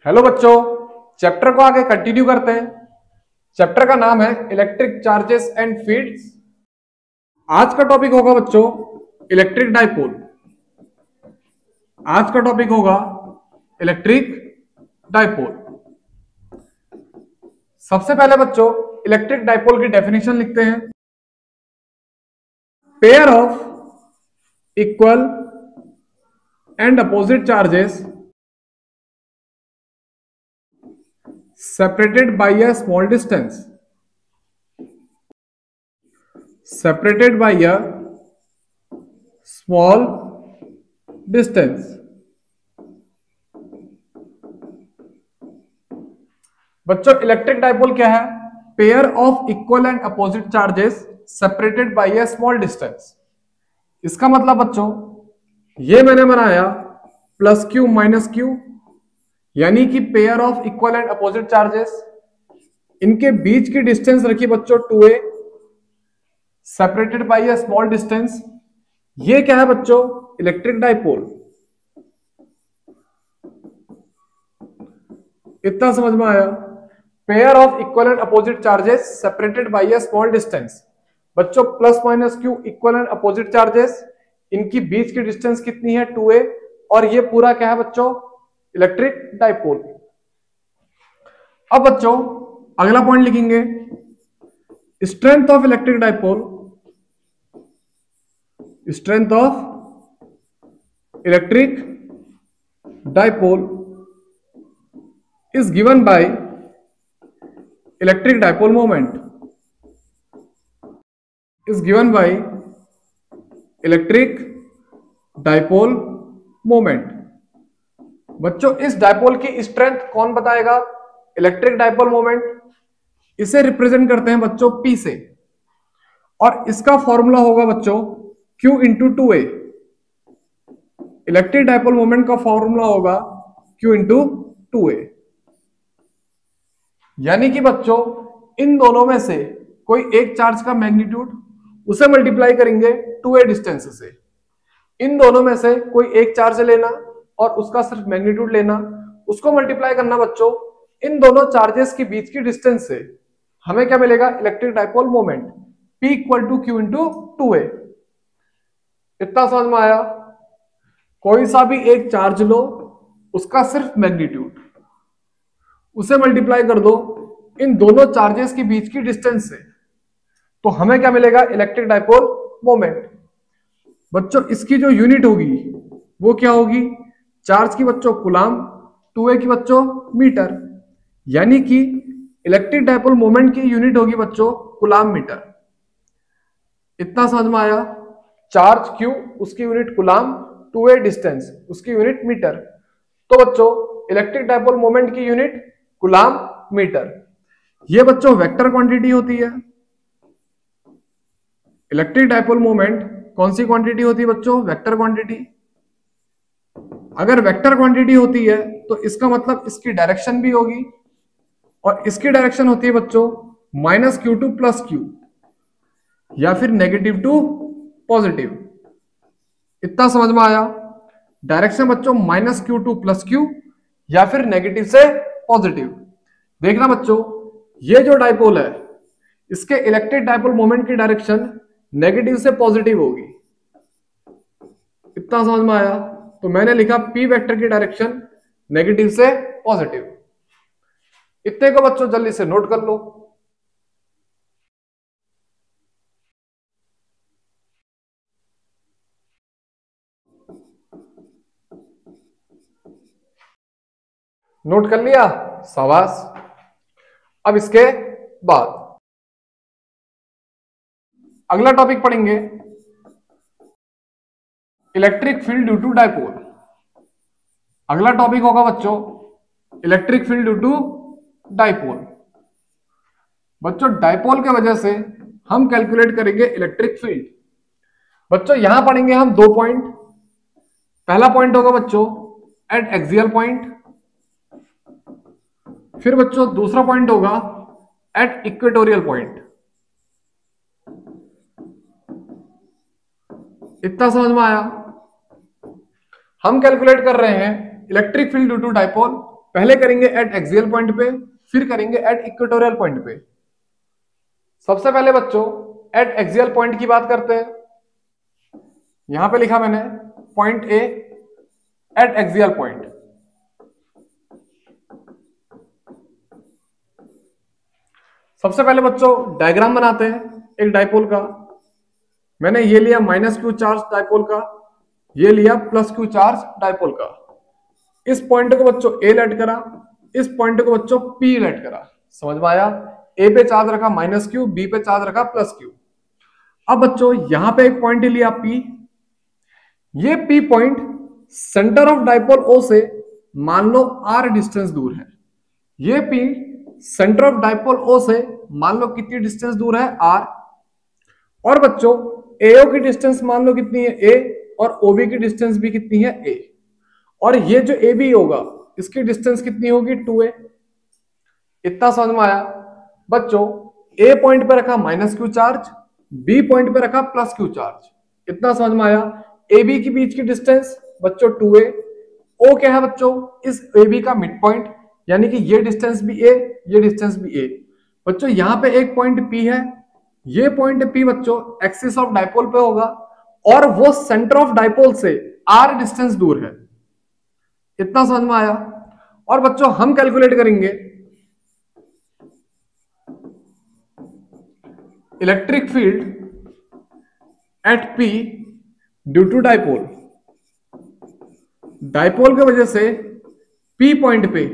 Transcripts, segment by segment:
Hello बच्चों, chapter को आगे कंटिन्यू करते हैं। चैप्टर का नाम है इलेक्ट्रिक चार्जेस एंड फील्ड्स। आज का टॉपिक होगा बच्चों इलेक्ट्रिक डाइपोल। आज का टॉपिक होगा इलेक्ट्रिक डाइपोल। सबसे पहले बच्चों इलेक्ट्रिक डाइपोल की डेफिनेशन लिखते हैं। Pair of equal and opposite charges separated by a small distance, separated by a small distance। बच्चों इलेक्ट्रिक डाइपोल क्या है? Pair of equal and opposite charges separated bye A small distance. इसका मतलब बच्चों ये मैंने बनाया प्लस क्यू माइनस क्यू, यानी कि pair of equal and opposite charges, इनके बीच की डिस्टेंस रखी बच्चों 2a separated by a small distance. ये क्या है बच्चों? Electric dipole. इतना समझ में आया? Pair of equal and opposite charges separated by a small distance. बच्चों plus minus q equal and opposite charges, इनकी बीच की डिस्टेंस कितनी है? 2a। और ये पूरा क्या है बच्चों? Electric dipole. अब बच्चों अगला पॉइंट लिखेंगे strength of electric dipole. Strength of electric dipole is given by electric dipole moment, is given by electric dipole moment. बच्चों इस डाइपोल की स्ट्रेंथ कौन बताएगा? Electric dipole moment. इसे रिप्रेजेंट करते हैं बच्चों P से, और इसका फॉर्मूला होगा बच्चों Q into 2a। Electric dipole moment का फॉर्मूला होगा Q इंटू 2a। यानी कि बच्चों इन दोनों में से कोई एक चार्ज का मैग्नीट्यूड, उसे मल्टीप्लाई करेंगे 2a डिस्टेंस से। इन दोनों में से कोई एक चार्ज लेना और उसका सिर्फ मैग्नीट्यूड लेना, उसको मल्टीप्लाई करना बच्चों इन दोनों चार्जेस के बीच की डिस्टेंस से। हमें क्या मिलेगा? Electric dipole moment P equal to Q into 2a। इतना समझ में आया? कोई सा भी एक चार्ज लो, उसका सिर्फ मैग्नीट्यूड, उसे मल्टीप्लाई कर दो इन दोनों चार्जेस के बीच की डिस्टेंस से, तो हमें क्या मिलेगा? Electric dipole moment. बच्चों इसकी जो यूनिट होगी वो क्या होगी? चार्ज की बच्चों कूलाम, 2a की बच्चों मीटर, यानी कि इलेक्ट्रिक डाइपोल मोमेंट की यूनिट होगी बच्चों कूलाम मीटर। इतना समझ में आया? चार्ज q उसकी यूनिट कूलाम, 2a डिस्टेंस उसकी यूनिट मीटर। तो बच्चों इलेक्ट्रिक डाइपोल मोमेंट की यूनिट कूलाम मीटर। ये बच्चों वेक्टर क्वांटिटी होती है। इलेक्ट्रिक डाइपोल मोमेंट कौन सी क्वांटिटी होती है बच्चों? Vector quantity. अगर वेक्टर क्वांटिटी होती है तो इसका मतलब इसकी डायरेक्शन भी होगी, और इसकी डायरेक्शन होती है बच्चों minus Q to plus Q, या फिर नेगेटिव टू पॉजिटिव। इतना समझ में आया? डायरेक्शन बच्चों minus Q to plus Q या फिर नेगेटिव से पॉजिटिव। देखना बच्चों ये जो डाइपोल है इसके इलेक्ट्रिक डाइपोल मोमेंट की डायरेक्शन नेगेटिव से पॉजिटिव होगी। इतना समझ में आया? तो मैंने लिखा P वेक्टर की डायरेक्शन नेगेटिव से पॉजिटिव। इतने को बच्चों जल्दी से नोट कर लो। नोट कर लिया? शाबाश। अब इसके बाद अगला टॉपिक पढ़ेंगे electric field due to dipole. अगला टॉपिक होगा बच्चों electric field due to dipole. बच्चों डाइपोल के वजह से हम कैलकुलेट करेंगे इलेक्ट्रिक फील्ड। बच्चों यहां पढ़ेंगे हम दो पॉइंट। पहला पॉइंट होगा बच्चों एट एक्सियल पॉइंट, फिर बच्चों दूसरा पॉइंट होगा एट इक्वेटोरियल पॉइंट। इतना समझ में आया? हम कैलकुलेट कर रहे हैं electric field due to dipole पहले करेंगे एट एक्सियल पॉइंट पे, फिर करेंगे एट इक्वेटोरियल पॉइंट पे। सबसे पहले बच्चों एट एक्सियल पॉइंट की बात करते हैं। यहां पे लिखा मैंने point A eight axial point. सबसे पहले बच्चों डायग्राम बनाते हैं एक डायपोल का। मैंने ये लिया माइनस क्यू चार्ज डायपोल का, ये लिया प्लस क्यू चार्ज डायपोल का। इस पॉइंट को बच्चों ए लेट करा, इस पॉइंट को बच्चों पी लेट करा। समझ में आया? ए पे चार्ज रखा माइनस क्यू, बी पे चार्ज रखा प्लस क्यू। अब बच्चों यहां पे एक पॉइंट लिया पी। ये P point centre of dipole O से मान लो आर डिस्टेंस दूर है। ये P centre of dipole O से मान लो कितनी डिस्टेंस दूर है? आर। और बच्चों एओ की डिस्टेंस मान लो कितनी है? ए। और ओबी की डिस्टेंस भी कितनी है? ए। और ये जो ए बी होगा इसकी डिस्टेंस कितनी होगी? 2a। इतना समझ में आया? बच्चों ए पॉइंट पे रखा minus Q charge, B point पे रखा प्लस क्यू चार्ज। इतना समझ में आया? ए बी के बीच की डिस्टेंस बच्चों 2a। ओ क्या है बच्चों? इस ए बी का मिड पॉइंट, यानी कि ये डिस्टेंस भी ए, ये डिस्टेंस भी ए। बच्चों यहां पे एक पॉइंट पी है, ये पॉइंट पी बच्चों एक्सिस ऑफ डायपोल पे होगा और वो सेंटर ऑफ डायपोल से आर डिस्टेंस दूर है। इतना समझ में आया? और बच्चों हम कैलकुलेट करेंगे electric field at P due to dipole. Dipole की वजह से पी पॉइंट पे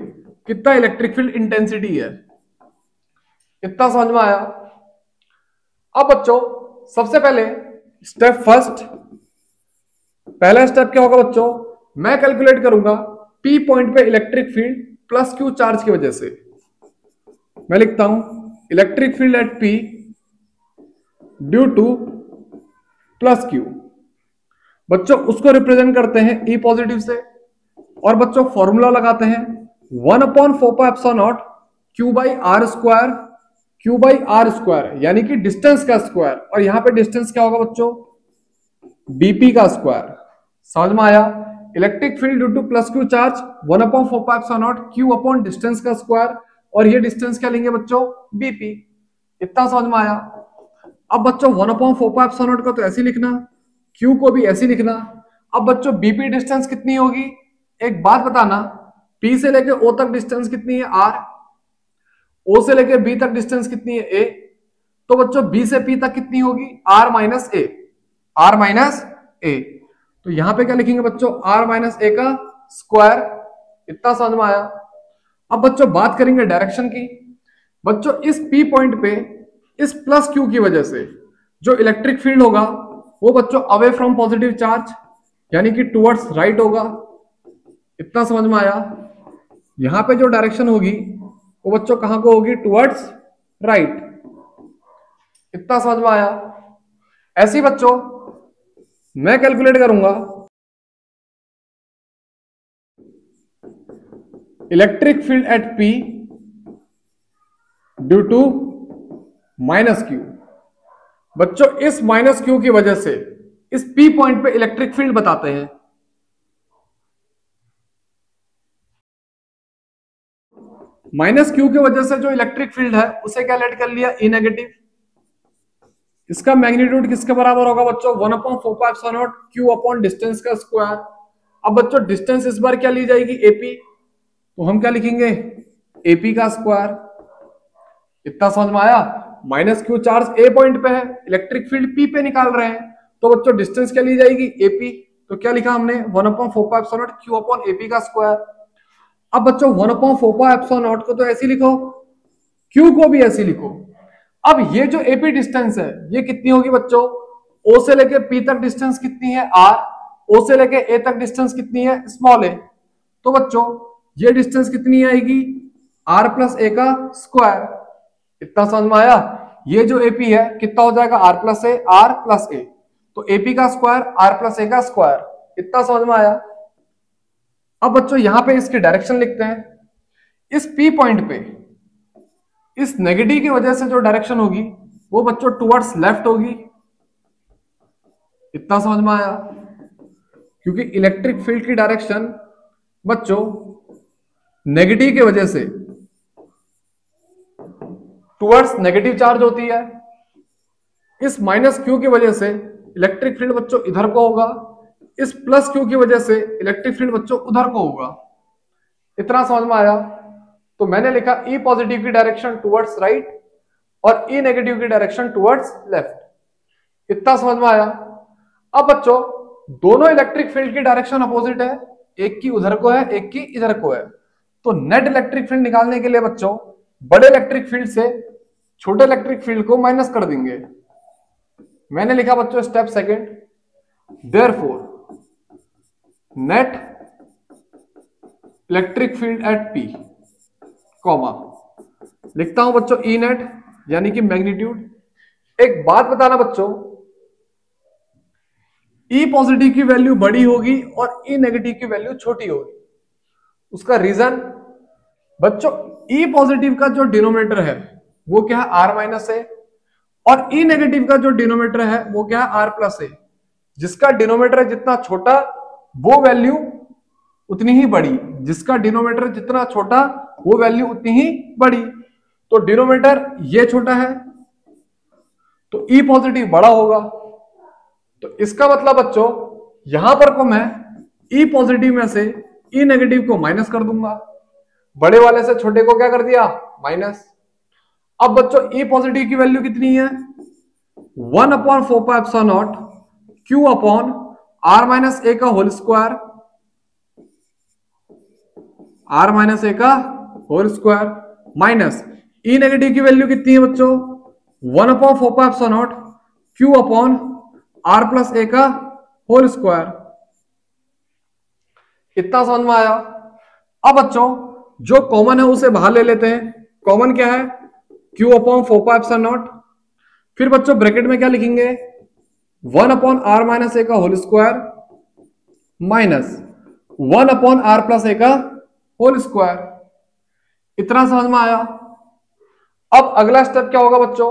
कितना इलेक्ट्रिक फील्ड इंटेंसिटी है। इतना समझ में आया? अब बच्चों सबसे पहले स्टेप फर्स्ट, पहला स्टेप क्या होगा बच्चों? मैं कैलकुलेट करूंगा पी पॉइंट पे electric field plus q charge की वजह से। मैं लिखता हूं electric field at P due to plus Q. बच्चों उसको रिप्रेजेंट करते हैं ई पॉजिटिव से, और बच्चों फॉर्मूला लगाते हैं 1/4πε0 q by r square, q by r square यानी कि डिस्टेंस का स्क्वायर, और यहां पे डिस्टेंस क्या होगा बच्चों? बीपी का स्क्वायर। समझ में आया? Electric field due to plus q charge 1/4πε0 q upon distance का स्क्वायर, और ये डिस्टेंस क्या लेंगे बच्चों? बीपी। इतना समझ में आया? अब बच्चों 1/4πε0 को तो ऐसे लिखना, क्यू को भी ऐसे लिखना। अब बच्चों बीपी डिस्टेंस कितनी होगी? एक बात बताना, पी से लेके ओ तक डिस्टेंस कितनी है? आर। ओ से लेके बी तक डिस्टेंस कितनी है? ए। तो बच्चों बी से पी तक कितनी होगी? R minus a. R minus a. तो यहां पे क्या लिखेंगे बच्चों? आर माइनस ए का स्क्वायर। इतना समझ में आया? अब बच्चों बात करेंगे डायरेक्शन की। बच्चों इस पी पॉइंट पे इस प्लस क्यू की वजह से जो इलेक्ट्रिक फील्ड होगा वो बच्चों अवे फ्रॉम पॉजिटिव चार्ज यानी कि टुवर्ड्स राइट होगा। इतना समझ में आया? यहां पे जो डायरेक्शन होगी वो बच्चों कहां को होगी? Towards right. इतना समझ में आया? ऐसे ही बच्चों मैं कैलकुलेट करूंगा electric field at P due to minus Q. बच्चों इस माइनस क्यू की वजह से इस पी पॉइंट पे इलेक्ट्रिक फील्ड बताते हैं। माइनस क्यू की वजह से जो इलेक्ट्रिक फील्ड है उसे क्या लेट कर लिया? ई नेगेटिव। इसका मैग्नीट्यूड किसके बराबर होगा बच्चों? 1/4πε0 क्यू अपॉन डिस्टेंस का स्क्वायर। अब बच्चों डिस्टेंस इस बार क्या ली जाएगी? एपी। तो हम क्या लिखेंगे? एपी का स्क्वायर। इतना समझ में आया? माइनस क्यू चार्ज ए पॉइंट पे है, इलेक्ट्रिक फील्ड पी पे निकाल रहे हैं, तो बच्चों डिस्टेंस क्या ली जाएगी? एपी। तो क्या लिखा हमने? 1/4πε0 क्यू अपॉन एपी का स्क्वायर। अब बच्चों 1/4πε0 को तो ऐसे लिखो, क्यू को भी ऐसे लिखो। अब ये जो एपी डिस्टेंस है ये कितनी होगी बच्चों? ओ से लेके पी तक डिस्टेंस कितनी है? आर। ओ से लेके ए तक डिस्टेंस कितनी है? स्मॉल ए। तो बच्चों ये डिस्टेंस कितनी आएगी? आर प्लस ए का स्क्वायर। इतना समझ में आया? ये जो एपी है कितना हो जाएगा? R plus a, r plus a. तो एपी का स्क्वायर आर प्लस ए का स्क्वायर। इतना समझ में आया? अब बच्चों यहां पे इसकी डायरेक्शन लिखते हैं। इस पी पॉइंट पे इस नेगेटिव की वजह से जो डायरेक्शन होगी वो बच्चों टुवर्ड्स लेफ्ट होगी। इतना समझ में आया? क्योंकि इलेक्ट्रिक फील्ड की डायरेक्शन बच्चों नेगेटिव की वजह से टुवर्ड्स नेगेटिव चार्ज होती है, इस माइनस क्यू की वजह से इलेक्ट्रिक फील्ड बच्चों इधर को होगा, इस प्लस क्यू की वजह से इलेक्ट्रिक फील्ड बच्चों उधर को होगा। इतना समझ में आया? तो मैंने लिखा ई पॉजिटिव की डायरेक्शन टुवर्ड्स राइट और ई नेगेटिव की डायरेक्शन टुवर्ड्स लेफ्ट। इतना समझ में आया? अब बच्चों दोनों इलेक्ट्रिक फील्ड की डायरेक्शन अपोजिट है, एक की उधर को है एक की इधर को है, तो नेट इलेक्ट्रिक फील्ड निकालने के लिए बच्चों बड़े इलेक्ट्रिक फील्ड से छोटे इलेक्ट्रिक फील्ड को माइनस कर देंगे। मैंने लिखा बच्चों step second, therefore net electric field at P comma, लिखता हूं बच्चों ई नेट यानी कि मैग्नीट्यूड। एक बात बताना बच्चों, ई पॉजिटिव की वैल्यू बड़ी होगी और ई नेगेटिव की वैल्यू छोटी होगी। उसका रीजन बच्चों, ई पॉजिटिव का जो डिनोमिनेटर है वो क्या है, आर माइनस है, और ई नेगेटिव का जो डिनोमिनेटर है वो क्या है, आर प्लस है। जिसका डिनोमिनेटर जितना छोटा वो वैल्यू उतनी ही बड़ी, जिसका डिनोमिनेटर जितना छोटा वो वैल्यू उतनी ही बड़ी। तो डिनोमिनेटर ये छोटा है तो ई पॉजिटिव बड़ा होगा। तो इसका मतलब बच्चों यहां पर को मैं ई पॉजिटिव में से ई नेगेटिव को माइनस कर दूंगा, बड़े वाले से छोटे को क्या कर दिया, माइनस। अब बच्चों ई पॉजिटिव की वैल्यू कितनी है, 1/4πε0 Q upon are minus a का whole square, are minus a का होल स्क्वायर माइनस ई नेगेटिव की वैल्यू कितनी है बच्चों, 1/4πε0 Q upon are plus a का होल स्क्वायर। इतना समझ में आया? अब बच्चों जो कॉमन है उसे बाहर ले लेते हैं। कॉमन क्या है, Q अपॉन 4πε0, फिर बच्चों ब्रैकेट में क्या लिखेंगे, 1/r माइनस ए का whole square minus 1/r plus a का होल स्क्वायर। इतना समझ में आया? अब अगला स्टेप क्या होगा बच्चों,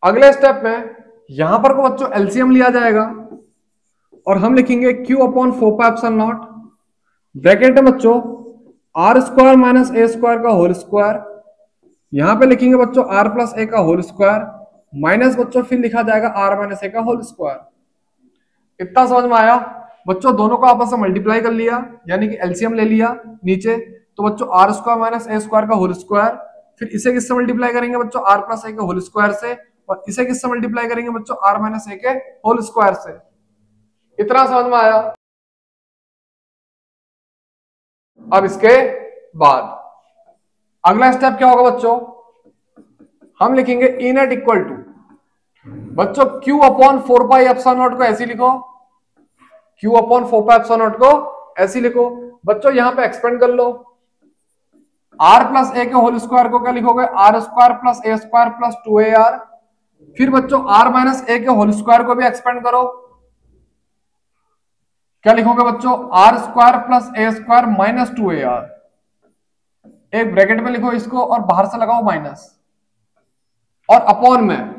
अगले स्टेप में यहां पर को बच्चों एलसीएम लिया जाएगा और हम लिखेंगे Q अपॉन 4πε0 ब्रैकेट में बच्चों are square minus A square का होल स्क्वायर, यहां पे लिखेंगे बच्चों आर प्लस ए का होल स्क्वायर माइनस बच्चों फिर लिखा जाएगा आर माइनस ए का होल स्क्वायर। इतना समझ में आया? बच्चों दोनों को आपस में मल्टीप्लाई कर लिया यानी कि एलसीएम ले लिया नीचे, तो बच्चों are square minus A square का होल स्क्वायर, फिर इसे किससे मल्टीप्लाई करेंगे बच्चों, आर प्लस ए के होल स्क्वायर से, और इसे किससे मल्टीप्लाई करेंगे बच्चों, आर माइनस ए के होल स्क्वायर से। इतना समझ में आया? अब इसके बाद अगला स्टेप क्या होगा बच्चों, हम लिखेंगे ई नेट इक्वल टू बच्चों Q अपॉन 4πε0 को ऐसे लिखो, Q अपॉन 4πε0 को ऐसे लिखो। बच्चों यहां पे एक्सपेंड कर लो, r प्लस ए के होल स्क्वायर को क्या लिखोगे, are square plus A square plus 2ar, फिर बच्चों r माइनस ए के होल स्क्वायर को भी एक्सपेंड करो, क्या लिखोगे बच्चों, are square plus A square minus 2ar, एक ब्रैकेट में लिखो इसको और बाहर से लगाओ माइनस, और अपॉन में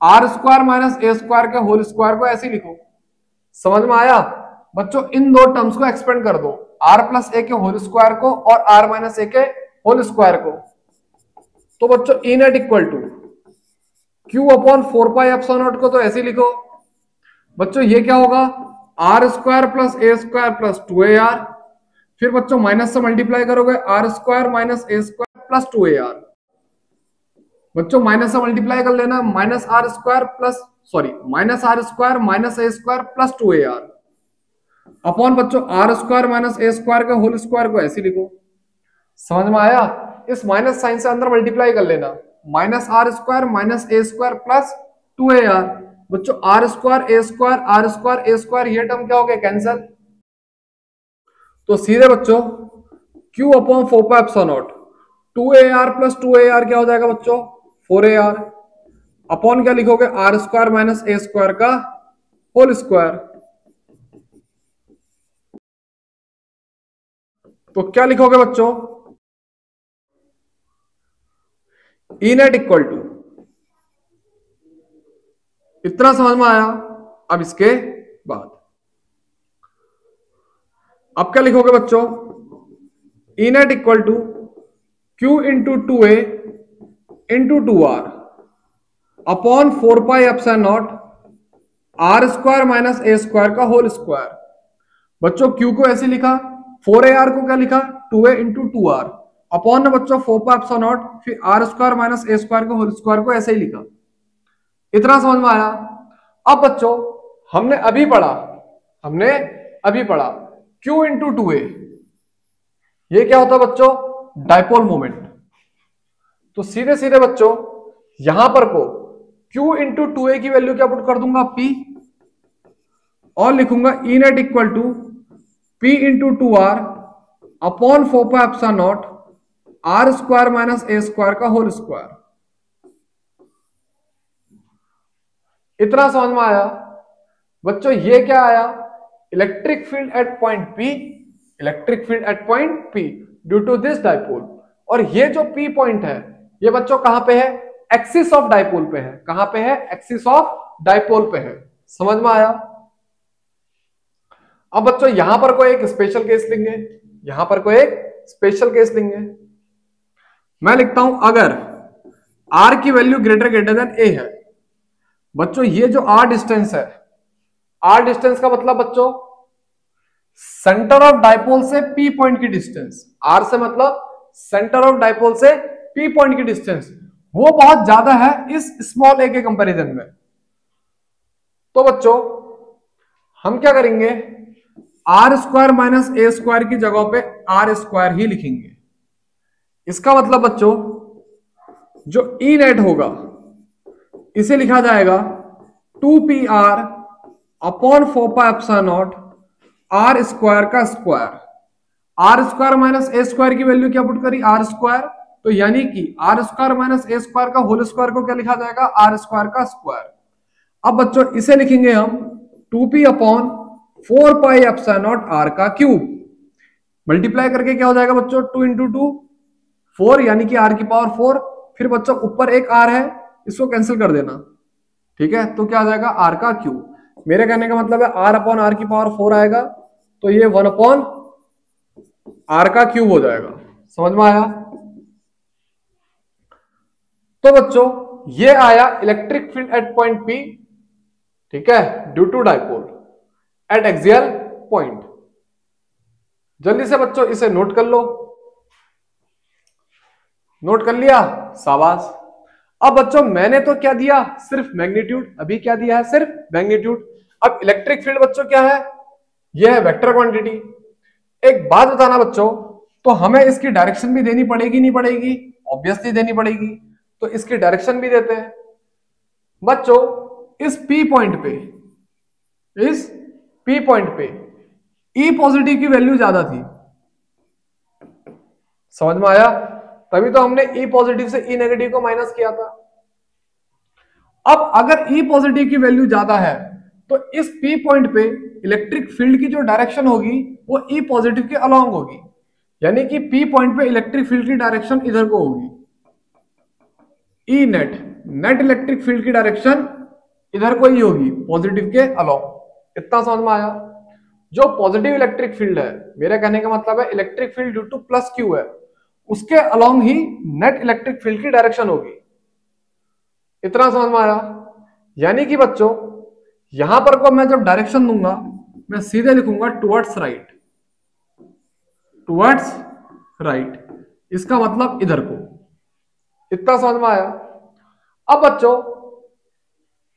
आर स्क्वायर माइनस ए स्क्वायर के होल स्क्वायर को ऐसे लिखो। समझ में आया? बच्चों इन दो टर्म्स को एक्सपेंड कर दो, आर प्लस ए के होल स्क्वायर को और आर माइनस ए के होल स्क्वायर को। तो बच्चों E net equal to Q upon 4πε0 को तो ऐसे लिखो बच्चों, ये क्या होगा, आर स्क्वायर प्लस ए स्क्वायर प्लस 2ar, फिर बच्चों माइनस से मल्टीप्लाई करोगे आर स्क्वायर माइनस ए स्क्वायर प्लस 2ar, बच्चों माइनस से मल्टीप्लाई कर लेना, minus r square plus minus r square minus ए स्क्वायर प्लस 2ar, अपॉन बच्चों are square minus A square का होल स्क्वायर को ऐसे लिखो। समझ में आया? इस माइनस साइन से अंदर मल्टीप्लाई कर लेना, माइनस आर स्क्वायर माइनस ए स्क्वायर प्लस 2ar, बच्चों आर स्क्वायर ए स्क्वायर ये टर्म क्या हो गया, कैंसिल। तो सीधे बच्चों Q upon 4πε0 2ar plus 2ar क्या हो जाएगा बच्चों, 4ar, अपॉन क्या लिखोगे, are square minus A square का होल स्क्वायर। तो क्या लिखोगे बच्चों, ई नेट इक्वल टू, इतना समझ में आया? अब इसके बाद अब क्या लिखोगे बच्चों, E net equal to q into 2a into 2r upon 4 pi epsilon not are square minus A square का होल स्क्वायर। बच्चों क्यू को ऐसे लिखा, 4ar को क्या लिखा, 2a इंटू 2r अपॉन बच्चों 4 पाई एप्सिलॉन नॉट, फिर आर स्क्वायर माइनस ए स्क्वायर का होल स्क्वायर को ऐसे ही लिखा। इतना समझ में आया। अब बच्चों हमने अभी पढ़ा Q इंटू 2a, ये क्या होता है बच्चों, डाइपोल मोमेंट। तो सीधे सीधे बच्चों यहां पर को Q इंटू 2a की वैल्यू क्या पुट कर दूंगा, P, और लिखूंगा E net equal to P into 2r upon 4 pi epsilon not are square minus A square का होल स्क्वायर। इतना समझ में आया। बच्चों ये क्या आया, electric field at point P due to this dipole. और ये जो P पॉइंट है ये बच्चों कहां पे है, एक्सिस ऑफ डाइपोल पे है। कहां पे है, एक्सिस ऑफ डाइपोल पे है। समझ में आया। अब बच्चों यहां पर कोई एक स्पेशल केस लेंगे, मैं लिखता हूं अगर r की वैल्यू ग्रेटर देन a है। बच्चों ये जो r डिस्टेंस है, r डिस्टेंस का मतलब बच्चों सेंटर ऑफ डाइपोल से p पॉइंट की डिस्टेंस, r से मतलब सेंटर ऑफ डाइपोल से p पॉइंट की डिस्टेंस, वो बहुत ज्यादा है इस स्मॉल a के कंपैरिजन में। तो बच्चों हम क्या करेंगे, आर स्क्वायर माइनस ए स्क्वायर की जगह पे आर स्क्वायर ही लिखेंगे। इसका मतलब बच्चों जो ई नेट होगा इसे लिखा जाएगा 2pr upon 4 pi epsilon not are square का स्क्वायर। आर स्क्वायर माइनस ए स्क्वायर की वैल्यू क्या पुट करी, आर स्क्वायर, तो यानी कि आर स्क्वायर माइनस ए स्क्वायर का होल स्क्वायर को क्या लिखा जाएगा, आर स्क्वायर का स्क्वायर। अब बच्चों इसे लिखेंगे हम 2p upon 4 pi epsilon not are का क्यूब। मल्टीप्लाई करके क्या हो जाएगा बच्चों, 2 इंटू 2 4, यानी कि r की पावर 4, फिर बच्चों ऊपर एक r है, इसको कैंसिल कर देना, ठीक है। तो क्या आ जाएगा, r का क्यूब। मेरे कहने का मतलब है r अपॉन r की पावर 4 आएगा, तो ये 1 अपॉन r का क्यूब हो जाएगा। समझ में आया। तो बच्चों ये आया electric field at point P, ठीक है, due to dipole at axial point. जल्दी से बच्चों इसे नोट कर लो। नोट कर लिया, शाबाश। अब बच्चों मैंने तो क्या दिया, सिर्फ मैग्नीट्यूड। अभी क्या दिया है, सिर्फ मैग्नीट्यूड। अब इलेक्ट्रिक फील्ड बच्चों क्या है, यह है वेक्टर क्वांटिटी। एक बात बताना बच्चों, तो हमें इसकी डायरेक्शन भी देनी पड़ेगी, नहीं पड़ेगी, ऑब्वियसली देनी पड़ेगी। तो इसकी डायरेक्शन भी देते हैं बच्चों। इस P पॉइंट पे E पॉजिटिव की वैल्यू ज्यादा थी। समझ में आया। तभी तो हमने E पॉजिटिव से E नेगेटिव को माइनस किया था। अब अगर E पॉजिटिव की वैल्यू ज्यादा है तो इस P पॉइंट पे इलेक्ट्रिक फील्ड की जो डायरेक्शन होगी वो E पॉजिटिव के अलोंग होगी, यानी कि P पॉइंट पे इलेक्ट्रिक फील्ड की डायरेक्शन इधर को होगी। E नेट इलेक्ट्रिक फील्ड की डायरेक्शन इधर को ही होगी, पॉजिटिव के अलोंग। इतना समझ में आया। जो पॉजिटिव इलेक्ट्रिक फील्ड है, मेरे कहने का मतलब है electric field due to plus Q है, उसके अलोंग ही नेट इलेक्ट्रिक फील्ड की डायरेक्शन होगी। इतना समझ में आया। यानी कि बच्चों यहां पर को मैं जब डायरेक्शन दूंगा मैं सीधे लिखूंगा टुवर्ड्स राइट, इसका मतलब इधर को। इतना समझ में आया। अब बच्चों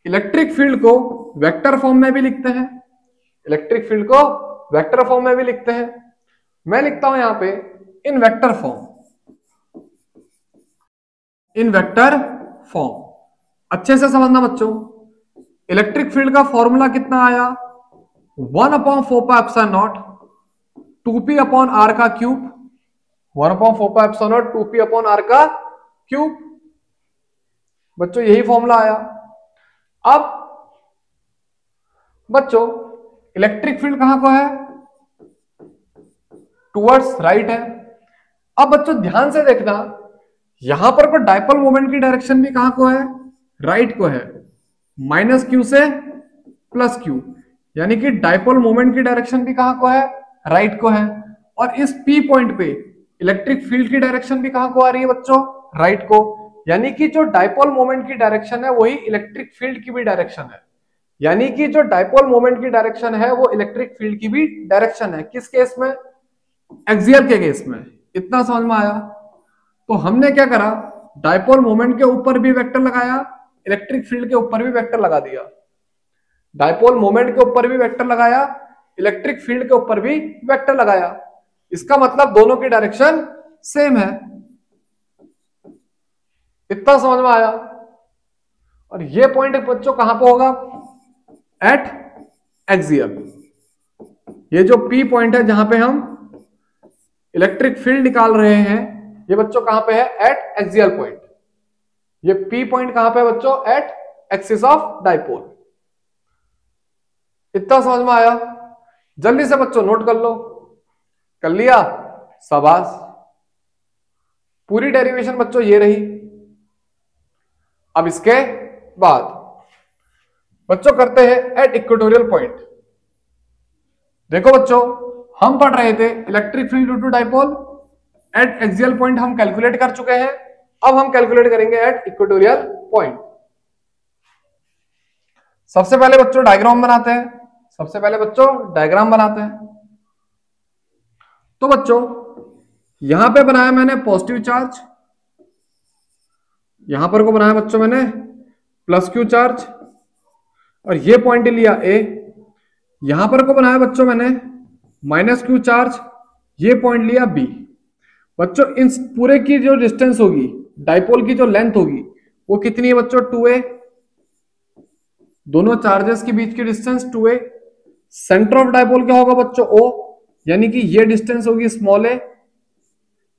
इलेक्ट्रिक फील्ड को वेक्टर फॉर्म में भी लिखते हैं, मैं लिखता हूं यहां पे इन वेक्टर फॉर्म। अच्छे से समझना बच्चों। इलेक्ट्रिक फील्ड का फॉर्मूला कितना आया, 1 upon 4 pi epsilon not 2p upon r का cube, 1 upon 4 pi epsilon not 2p upon r का क्यूब। बच्चों यही फॉर्मूला आया। अब बच्चों इलेक्ट्रिक फील्ड कहां को है, टुवर्ड्स राइट है। अब बच्चों ध्यान से देखना, यहां पर को डाइपोल मोमेंट की डायरेक्शन भी कहां को है, राइट को है, माइनस Q से प्लस Q, यानी कि डाइपोल मोमेंट की डायरेक्शन भी कहां को है, राइट को है। और इस P पॉइंट पे इलेक्ट्रिक फील्ड की डायरेक्शन भी कहां को आ रही है बच्चों, राइट को। यानी कि जो डायपोल मोमेंट की डायरेक्शन है वही इलेक्ट्रिक फील्ड की भी डायरेक्शन है। यानी कि जो डायपोल मोमेंट की डायरेक्शन है वो इलेक्ट्रिक फील्ड की भी डायरेक्शन है। किस केस में, एक्सियल के केस में। इतना समझ में आया। तो हमने क्या करा, डायपोल मोमेंट के ऊपर भी वेक्टर लगाया, इलेक्ट्रिक फील्ड के ऊपर भी वेक्टर लगा दिया। डायपोल मोमेंट के ऊपर भी वेक्टर लगाया, इलेक्ट्रिक फील्ड के ऊपर भी वेक्टर लगाया। इसका मतलब दोनों की डायरेक्शन सेम है। इतना समझ में आया। और ये पॉइंट बच्चों कहां पे होगा, एट एक्सियल। ये जो पी पॉइंट है जहां पे हम इलेक्ट्रिक फील्ड निकाल रहे हैं, ये बच्चों कहां पे है, एट एक्सियल पॉइंट। ये पी पॉइंट कहां पे है बच्चों, एट एक्सिस ऑफ डायपोल। इतना समझ में आया। जल्दी से बच्चों नोट कर लो। कर लिया, शाबाश। पूरी डेरिवेशन बच्चों ये रही। अब इसके बाद बच्चों करते हैं एट इक्वेटोरियल पॉइंट। देखो बच्चों, हम पढ़ रहे थे electric field due to dipole at axial point हम कैलकुलेट कर चुके हैं। अब हम कैलकुलेट करेंगे एट इक्वेटोरियल पॉइंट। सबसे पहले बच्चों डायग्राम बनाते हैं। सबसे पहले बच्चों डायग्राम बनाते हैं। तो बच्चों यहां पे बनाया मैंने पॉजिटिव चार्ज, यहां पर को बनाया बच्चों मैंने प्लस क्यू चार्ज, और ये पॉइंट लिया ए। यहां पर को बनाया बच्चों मैंने माइनस क्यू चार्ज, ये पॉइंट लिया बी। बच्चों इन पूरे की जो डिस्टेंस होगी, डायपोल की जो लेंथ होगी वो कितनी है बच्चों, 2a। दोनों चार्जेस के बीच की distance 2a। Centre of dipole क्या होगा बच्चों, O, यानी कि ये डिस्टेंस होगी स्मॉल a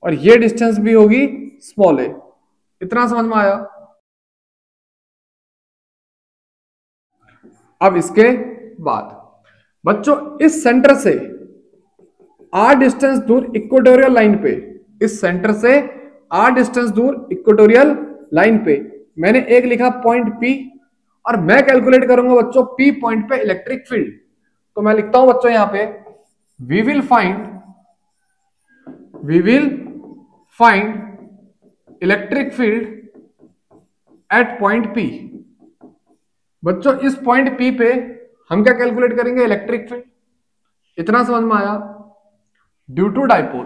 और ये डिस्टेंस भी होगी स्मॉल a। इतना समझ में आया। अब इसके बाद बच्चों इस सेंटर से r डिस्टेंस दूर इक्वेटोरियल लाइन पे, इस सेंटर से r डिस्टेंस दूर इक्वेटोरियल लाइन पे मैंने एक लिखा पॉइंट P, और मैं कैलकुलेट करूंगा बच्चों P पॉइंट पे इलेक्ट्रिक फील्ड। तो मैं लिखता हूं बच्चों यहां पे we will find electric field at point P। बच्चों इस पॉइंट P पे हम क्या कैलकुलेट करेंगे, इलेक्ट्रिक फील्ड। इतना समझ में आया। Due to dipole.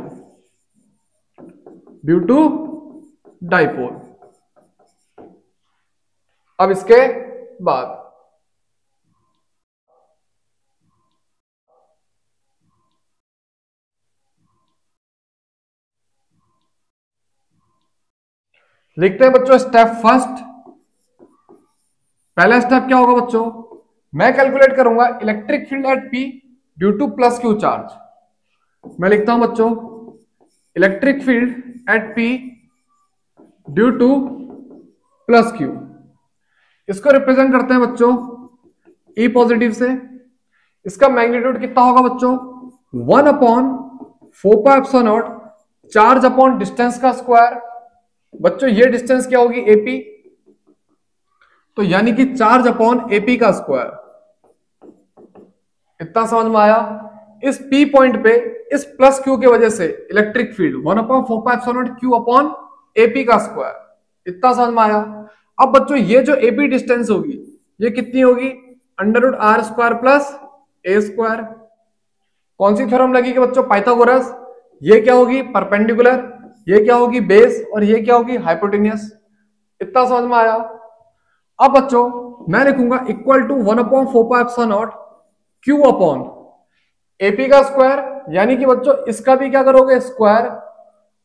अब इसके बाद लिखते हैं बच्चों स्टेप फर्स्ट। पहला स्टेप क्या होगा बच्चों, मैं कैलकुलेट करूंगा electric field at P due to plus q charge. मैं लिखता हूं बच्चों electric field at P due to plus Q. इसको रिप्रेजेंट करते हैं बच्चों E पॉजिटिव से। इसका मैग्नीट्यूड कितना होगा बच्चों, 1/4πε0 चार्ज अपॉन डिस्टेंस का स्क्वायर। बच्चों ये डिस्टेंस क्या होगी, AP, तो यानी कि चार्ज अपॉन AP का स्क्वायर। इतना समझ में आया। इस P पॉइंट पे इस प्लस क्यू की वजह से electric field 1/4πε0 Q upon AP का स्क्वायर। इतना समझ में आया। अब बच्चों ये जो AP डिस्टेंस होगी ये कितनी होगी, √r² प्लस a²। कौन सी थ्योरम लगेगी बच्चों, पाइथागोरस। ये क्या होगी, परपेंडिकुलर, ये क्या होगी, बेस, और ये क्या होगी, हाइपोटेन्यूस। इतना समझ में आया। अब बच्चों मैं लिखूंगा equal to 1/4πε0 Q upon AP का स्क्वायर, यानी कि बच्चों इसका भी क्या करोगे, स्क्वायर।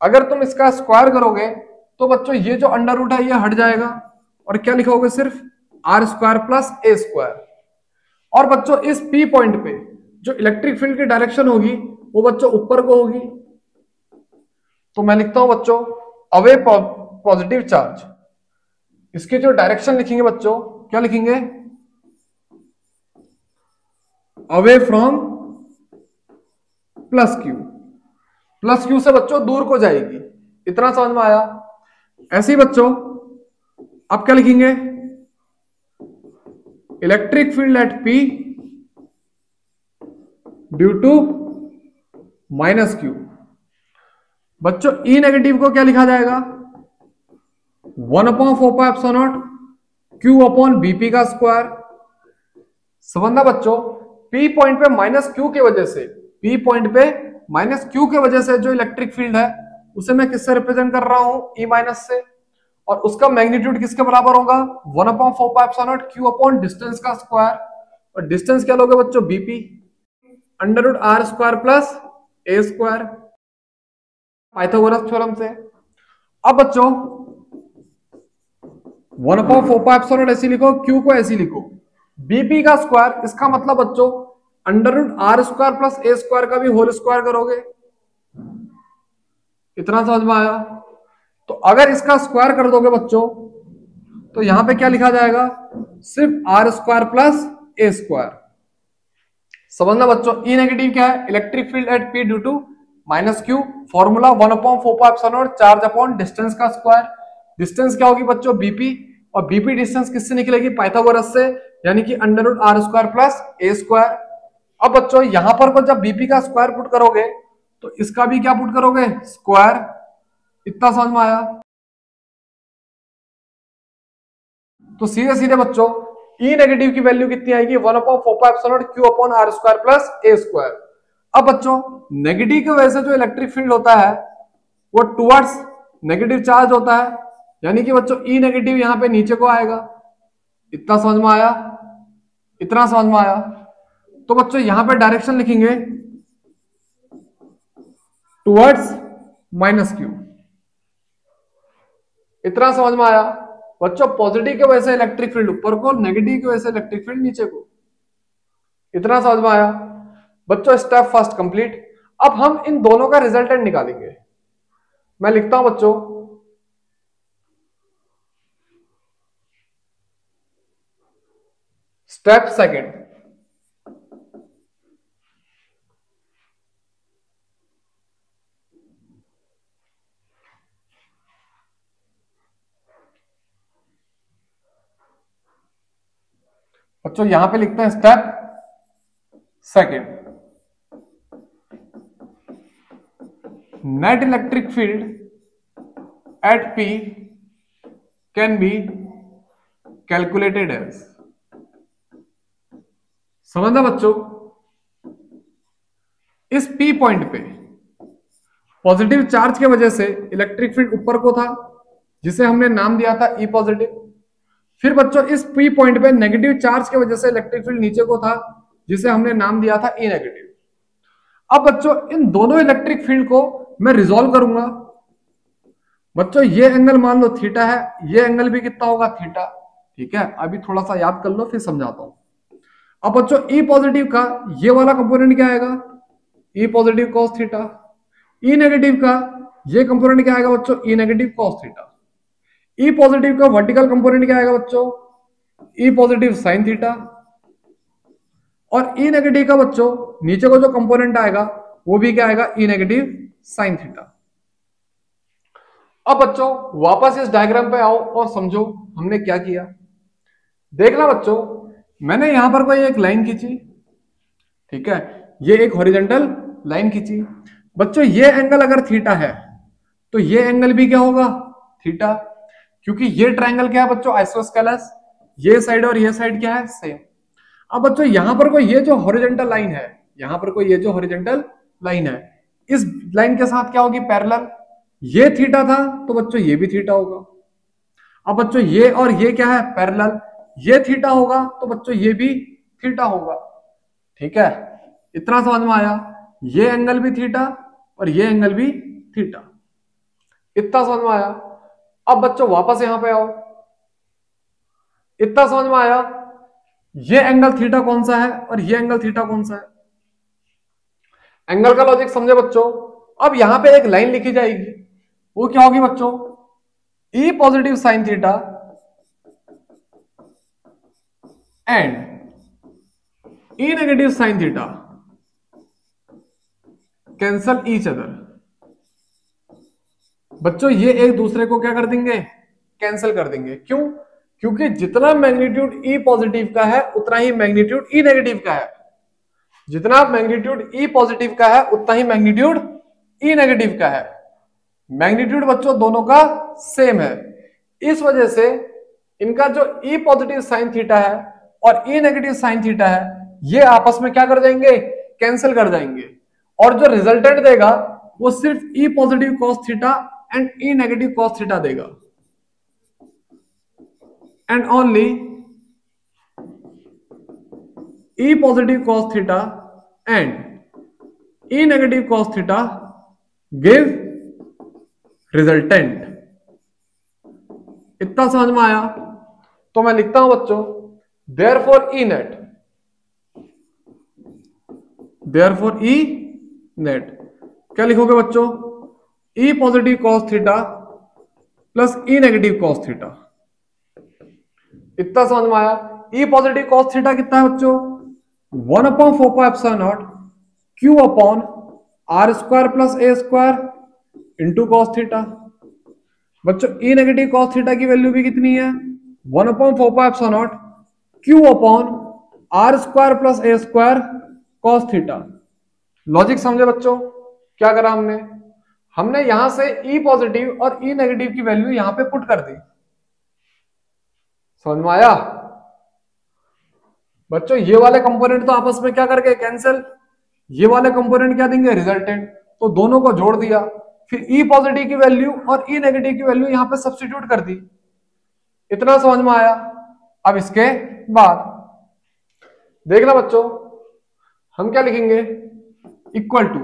अगर तुम इसका स्क्वायर करोगे तो बच्चों ये जो अंडर रूट है ये हट जाएगा और क्या लिखोगे, सिर्फ r² प्लस a²। और बच्चों इस P पॉइंट पे जो इलेक्ट्रिक फील्ड की डायरेक्शन होगी वो बच्चों ऊपर को होगी। तो मैं लिखता हूं बच्चों अवे पॉजिटिव चार्ज। इसकी जो डायरेक्शन लिखेंगे बच्चों, क्या लिखेंगे, away from plus Q. Plus Q से बच्चों दूर को जाएगी। इतना समझ में आया। ऐसे ही बच्चों अब क्या लिखेंगे, electric field at P due to minus Q. बच्चों ई नेगेटिव को क्या लिखा जाएगा, 1/4πε0 Q अपॉन बीपी का स्क्वायर। समझना बच्चों, P पॉइंट पे माइनस क्यू की वजह से, P पॉइंट पे माइनस क्यू की वजह से जो इलेक्ट्रिक फील्ड है उसे मैं किससे रिप्रेजेंट कर रहा हूं, E माइनस से, और उसका मैग्नीट्यूड किसके बराबर होगा, 1/4πε0 Q अपॉन डिस्टेंस का स्क्वायर। और डिस्टेंस क्या लोगे बच्चों, BP, √r² plus a square, Pythagoras theorem से। अब बच्चों 1/4πε0 ऐसे लिखो, Q को ऐसे लिखो, बीपी का स्क्वायर, इसका मतलब बच्चों √r² प्लस a स्क्वायर का भी होल स्क्वायर करोगे। इतना समझ में आया। तो अगर इसका स्क्वायर कर दोगे बच्चों तो यहां पे क्या लिखा जाएगा, सिर्फ r² प्लस a स्क्वायर। समझना बच्चों, ई नेगेटिव क्या है, electric field at P due to minus Q, formula 1/4πε0 charge upon distance का स्क्वायर। डिस्टेंस क्या होगी बच्चों, बीपी, और बीपी डिस्टेंस किससे निकलेगी, पाइथागोरस से, यानी कि √r² प्लस a स्क्वायर। अब बच्चों यहां पर जब बीपी का स्क्वायर पुट करोगे तो इसका भी क्या पुट करोगे, स्क्वायर। इतना समझ में आया। तो सीधे सीधे बच्चों ई नेगेटिव की वैल्यू कितनी आएगी, 1/4πε0 Q upon r² plus a square. अब बच्चों नेगेटिव की वजह से जो इलेक्ट्रिक फील्ड होता है वो टुवर्ड्स नेगेटिव चार्ज होता है, यानी कि बच्चों ई नेगेटिव यहां पे नीचे को आएगा। इतना समझ में आया, इतना समझ में आया। तो बच्चों यहां पे डायरेक्शन लिखेंगे टुवर्ड्स माइनस क्यू। इतना समझ में आया बच्चों, पॉजिटिव की वजह से इलेक्ट्रिक फील्ड ऊपर को, नेगेटिव की वजह से इलेक्ट्रिक फील्ड नीचे को। इतना समझ में आया बच्चों। Step first complete. अब हम इन दोनों का रिजल्टेंट निकालेंगे। मैं लिखता हूं बच्चों, स्टेप सेकंड, बच्चों यहां पे लिखते हैं step second, net electric field at P can be calculated as. समझना बच्चों, इस P पॉइंट पे पॉजिटिव चार्ज की वजह से इलेक्ट्रिक फील्ड ऊपर को था जिसे हमने नाम दिया था E पॉजिटिव। फिर बच्चों इस P पॉइंट पे नेगेटिव चार्ज की वजह से इलेक्ट्रिक फील्ड नीचे को था जिसे हमने नाम दिया था E नेगेटिव। अब बच्चों इन दोनों इलेक्ट्रिक फील्ड को मैं रिजॉल्व करूंगा। बच्चों ये एंगल मान लो थीटा है, ये एंगल भी कितना होगा, थीटा। ठीक है, अभी थोड़ा सा याद कर लो फिर समझाता हूं। अब बच्चों E पॉजिटिव का ये वाला कंपोनेंट क्या आएगा, E positive cos theta. E negative का ये कंपोनेंट क्या आएगा बच्चों, E negative cos theta. E positive का वर्टिकल कंपोनेंट क्या आएगा बच्चों, E पॉजिटिव साइन थीटा। और E नेगेटिव का बच्चों नीचे को जो कंपोनेंट आएगा वो भी क्या आएगा, E नेगेटिव साइन थीटा। अब बच्चों वापस इस डायग्राम पे आओ और समझो हमने क्या किया। देखना बच्चों, मैंने यहां पर कोई एक लाइन खींची, ठीक है, ये एक हॉरिजॉन्टल लाइन खींची। बच्चों ये एंगल अगर थीटा है तो ये एंगल भी क्या होगा, थीटा, क्योंकि ये ट्रायंगल क्या है बच्चों, आइसोस्केलस। ये साइड और ये साइड क्या है, सेम। अब बच्चों यहां पर कोई ये जो हॉरिजॉन्टल लाइन है, यहां पर कोई ये जो हॉरिजॉन्टल लाइन है, इस लाइन के साथ क्या होगी, पैरेलल। ये थीटा था तो बच्चों ये भी थीटा होगा। अब बच्चों ये और ये क्या है, पैरेलल। ये थीटा होगा तो बच्चों ये भी थीटा होगा। ठीक है, इतना समझ में आया। ये एंगल भी थीटा और ये एंगल भी थीटा। इतना समझ में आया। अब बच्चों वापस यहां पे आओ, इतना समझ में आया। ये एंगल थीटा कौन सा है और ये एंगल थीटा कौन सा है, एंगल का लॉजिक समझे बच्चों। अब यहां पे एक लाइन लिखी जाएगी, वो क्या होगी बच्चों, E positive sine theta and E negative sine theta cancel each other. बच्चों ये एक दूसरे को क्या कर देंगे, कैंसिल कर देंगे। क्यों, क्योंकि जितना मैग्नीट्यूड E पॉजिटिव का है उतना ही मैग्नीट्यूड E नेगेटिव का है। जितना मैग्नीट्यूड E पॉजिटिव का है उतना ही मैग्नीट्यूड E नेगेटिव का है। मैग्नीट्यूड बच्चों दोनों का सेम है, इस वजह से इनका जो ई पॉजिटिव साइन थीटा है और ई नेगेटिव साइन थीटा है ये आपस में क्या कर जाएंगे, कैंसिल कर जाएंगे, और जो रिजल्टेंट देगा वो सिर्फ E positive cos theta and E negative cos theta देगा, and only E positive cos theta and E negative cos theta give resultant. इतना समझ में आया? तो मैं लिखता हूं बच्चों therefore E net, therefore E net क्या लिखोगे बच्चों, E positive cos theta plus E negative cos theta. इतना समझ में आया? ई पॉजिटिव कॉस थीटा कितना है बच्चों, 1/4πε0 Q upon are square plus A square into cos theta. बच्चों ई नेगेटिव कॉस थीटा की वैल्यू भी कितनी है, 1/4πε0 Q upon are square plus A square cos theta. Logic समझे बच्चों? क्या करा हमने, हमने यहां से ई पॉजिटिव और ई नेगेटिव की वैल्यू यहां पे पुट कर दी। समझ में आया बच्चों? ये वाले कंपोनेंट तो आपस में क्या करके कैंसिल, ये वाले कंपोनेंट क्या देंगे, रिजल्टेंट, तो दोनों को जोड़ दिया, फिर ई पॉजिटिव की वैल्यू और ई नेगेटिव की वैल्यू यहां पे सब्स्टिट्यूट कर दी। इतना समझ में आया? अब इसके बाद देखना बच्चों हम क्या लिखेंगे, इक्वल टू,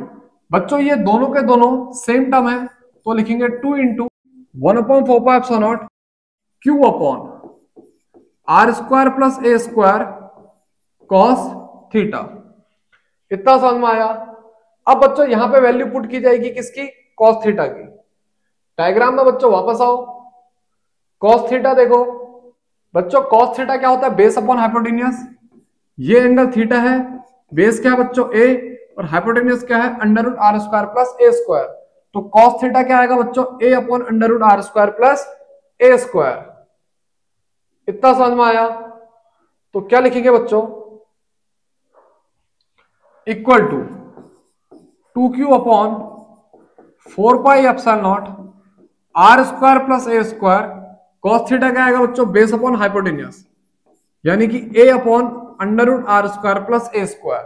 बच्चों ये दोनों के दोनों सेम टर्म है तो लिखेंगे 2 into 1/4πε0 Q upon are square plus A square cos theta. इतना समझ में आया? अब बच्चों यहां पे वैल्यू पुट की जाएगी किसकी, कॉस थीटा की। डायग्राम में बच्चों वापस आओ, कॉस थीटा देखो बच्चों, कॉस थीटा क्या होता है, बेस अपॉन हाइपोटेन्यूस। ये एंगल थीटा है, बेस क्या है बच्चों ए, और हाइपोटेन्यूस क्या है under root are square plus A square. तो कॉस थीटा क्या आएगा बच्चों, a upon under root are square plus A square. इतना समझ में आया? तो क्या लिखेंगे बच्चों, equal to 2Q upon 4πε0 R square plus A square cos theta क्या आएगा बच्चों, बेस अपॉन हाइपोटेन्यूस, यानी कि ए upon under root are square plus A square.